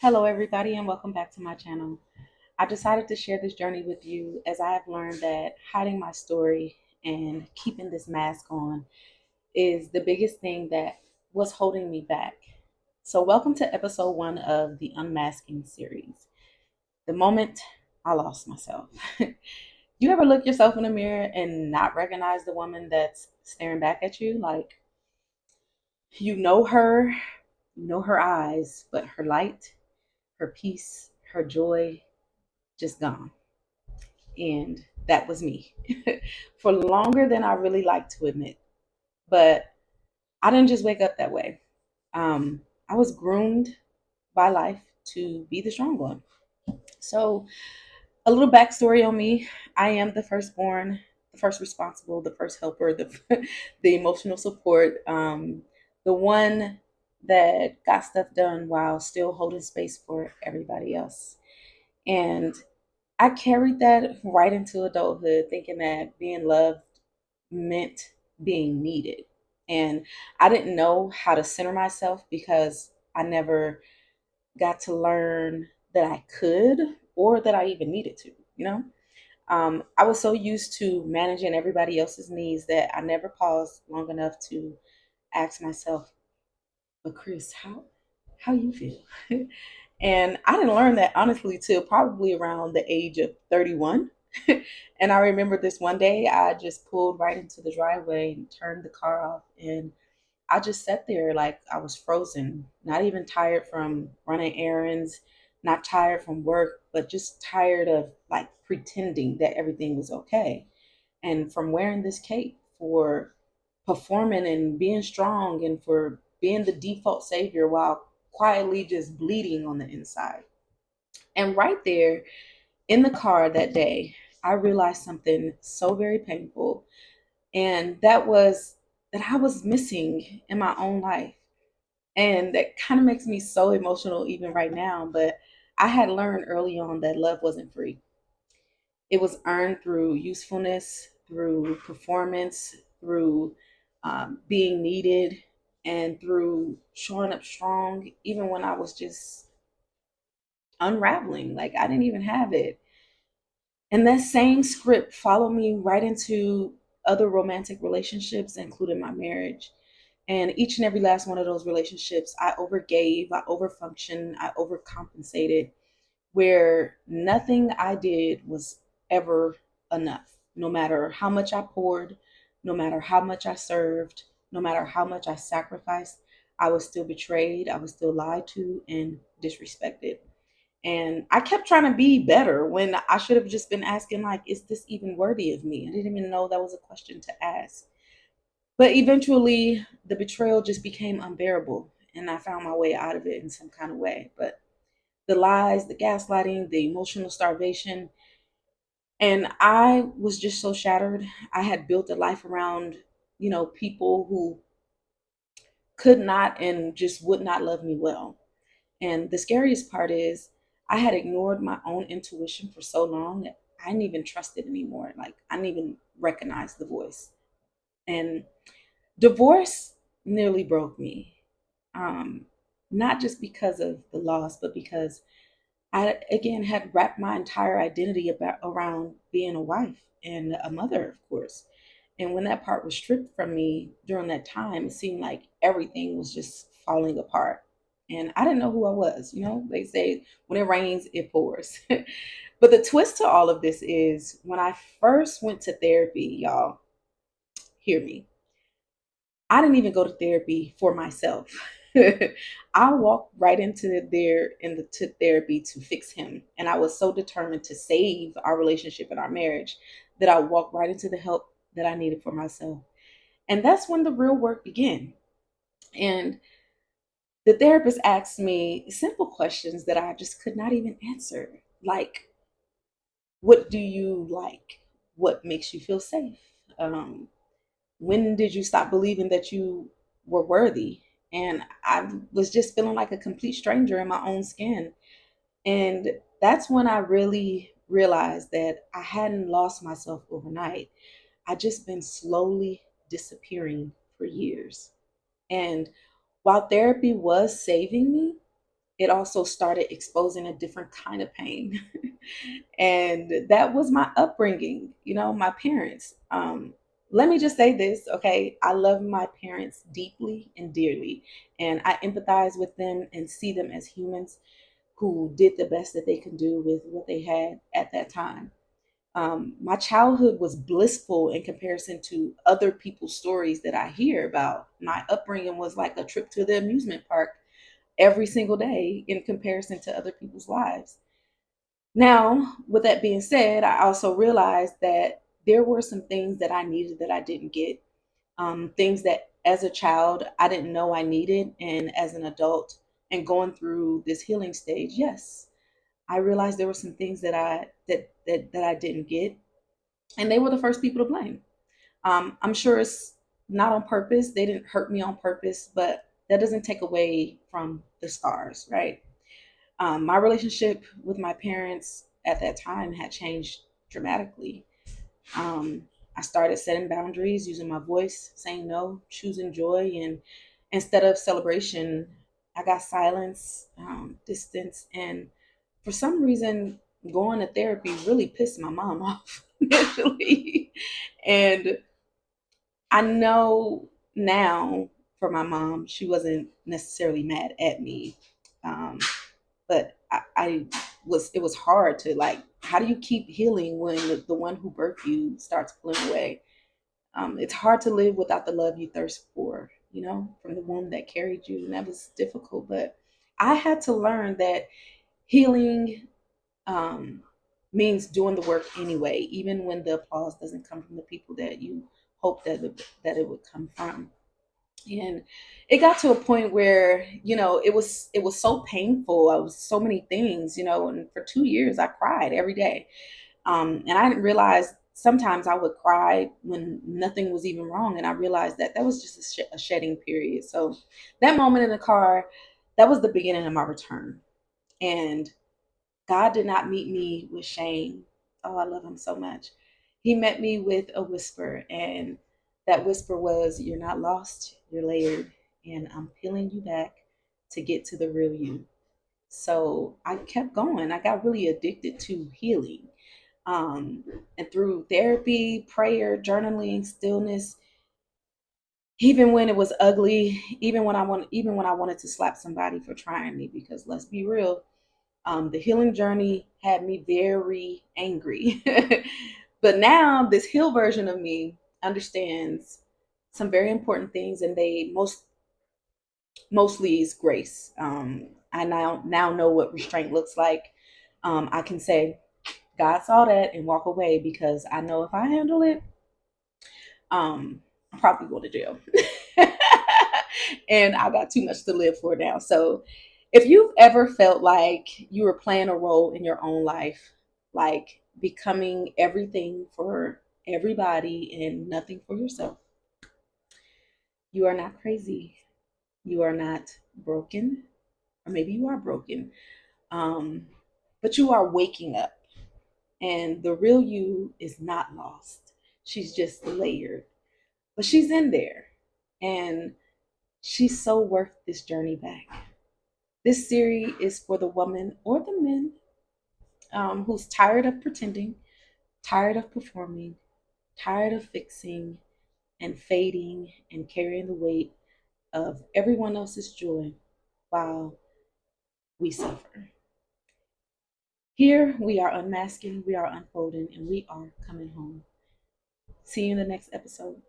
Hello, everybody, and welcome back to my channel. I decided to share this journey with you as I have learned that hiding my story and keeping this mask on is the biggest thing that was holding me back. So, welcome to episode 1 of the Unmasking Series. The moment I lost myself. You ever look yourself in the mirror and not recognize the woman that's staring back at you? Like, you know her eyes, but her light, her peace, her joy, just gone. And that was me for longer than I really like to admit. But I didn't just wake up that way. I was groomed by life to be the strong one. So, a little backstory on me: I am the firstborn, the first responsible, the first helper, the emotional support, the one that got stuff done while still holding space for everybody else. And I carried that right into adulthood, thinking that being loved meant being needed. And I didn't know how to center myself because I never got to learn that I could or that I even needed to, you know? I was so used to managing everybody else's needs that I never paused long enough to ask myself, but Chris, how you feel? And I didn't learn that honestly till probably around the age of 31. And I remember this one day I just pulled right into the driveway and turned the car off, and I just sat there like I was frozen, not even tired from running errands, not tired from work, but just tired of like pretending that everything was okay. And from wearing this cape for performing and being strong and for being the default savior while quietly just bleeding on the inside. And right there in the car that day, I realized something so very painful, and that was that I was missing in my own life. And that kind of makes me so emotional even right now. But I had learned early on that love wasn't free. It was earned through usefulness, through performance, through being needed, and through showing up strong, even when I was just unraveling. Like I didn't even have it. And that same script followed me right into other romantic relationships, including my marriage. And each and every last one of those relationships, I overgave, I overfunctioned, I overcompensated, where nothing I did was ever enough. No matter how much I poured, no matter how much I served, no matter how much I sacrificed, I was still betrayed, I was still lied to and disrespected. And I kept trying to be better when I should have just been asking, like, is this even worthy of me? I didn't even know that was a question to ask. But eventually, the betrayal just became unbearable, and I found my way out of it in some kind of way. But the lies, the gaslighting, the emotional starvation, and I was just so shattered. I had built a life around, people who could not and just would not love me well. And the scariest part is I had ignored my own intuition for so long that I didn't even trust it anymore. Like I didn't even recognize the voice. And divorce nearly broke me. Um, Not just because of the loss, but because I again had wrapped my entire identity about around being a wife and a mother, of course. And when that part was stripped from me during that time, it seemed like everything was just falling apart. And I didn't know who I was. They say when it rains, it pours. But the twist to all of this is when I first went to therapy, y'all, hear me. I didn't even go to therapy for myself. I walked right into therapy to fix him, and I was so determined to save our relationship and our marriage that I walked right into the help that I needed for myself. And that's when the real work began. And the therapist asked me simple questions that I just could not even answer, like, what do you like? What makes you feel safe? Um, when did you stop believing that you were worthy? And I was just feeling like a complete stranger in my own skin. And that's when I really realized that I hadn't lost myself overnight. I just been slowly disappearing for years. And while therapy was saving me, it also started exposing a different kind of pain. And that was my upbringing, my parents. Let me just say this, okay? I love my parents deeply and dearly, and I empathize with them and see them as humans who did the best that they could do with what they had at that time. My childhood was blissful in comparison to other people's stories that I hear about. My upbringing was like a trip to the amusement park every single day in comparison to other people's lives. Now, with that being said, I also realized that there were some things that I needed that I didn't get, things that as a child I didn't know I needed, and as an adult and going through this healing stage, yes, I realized there were some things that I didn't get, and they were the first people to blame. I'm sure it's not on purpose; they didn't hurt me on purpose, but that doesn't take away from the scars, right? My relationship with my parents at that time had changed dramatically. Um, I started setting boundaries, using my voice, saying no, choosing joy, and instead of celebration, I got silence, distance, and for some reason, going to therapy really pissed my mom off initially. And I know now for my mom, she wasn't necessarily mad at me. Um, but I was, it was hard to like, how do you keep healing when the one who birthed you starts pulling away? It's hard to live without the love you thirst for, from the womb that carried you. And that was difficult. But I had to learn that healing um, means doing the work anyway, even when the applause doesn't come from the people that you hope that it would come from. And it got to a point where it was so painful. I was so many things, and for 2 years I cried every day. And I didn't realize sometimes I would cry when nothing was even wrong, and I realized that that was just a shedding period. So that moment in the car, that was the beginning of my return. And God did not meet me with shame. Oh, I love him so much. He met me with a whisper, and that whisper was, "You're not lost, you're layered, and I'm peeling you back to get to the real you." So I kept going. I got really addicted to healing. And through therapy, prayer, journaling, stillness, even when it was ugly, even when I wanted to slap somebody for trying me, because let's be real, the healing journey had me very angry. But now this healed version of me understands some very important things, and they mostly is grace. I now know what restraint looks like. I can say God saw that and walk away, because I know if I handle it, I'm probably going to jail. And I got too much to live for now. So if you've ever felt like you were playing a role in your own life, like becoming everything for everybody and nothing for yourself, you are not crazy. You are not broken, or maybe you are broken, um, but you are waking up, and the real you is not lost. She's just layered, but she's in there, and she's so worth this journey back. This series is for the woman or the man, who's tired of pretending, tired of performing, tired of fixing and fading and carrying the weight of everyone else's joy while we suffer. Here we are unmasking, we are unfolding, and we are coming home. See you in the next episode.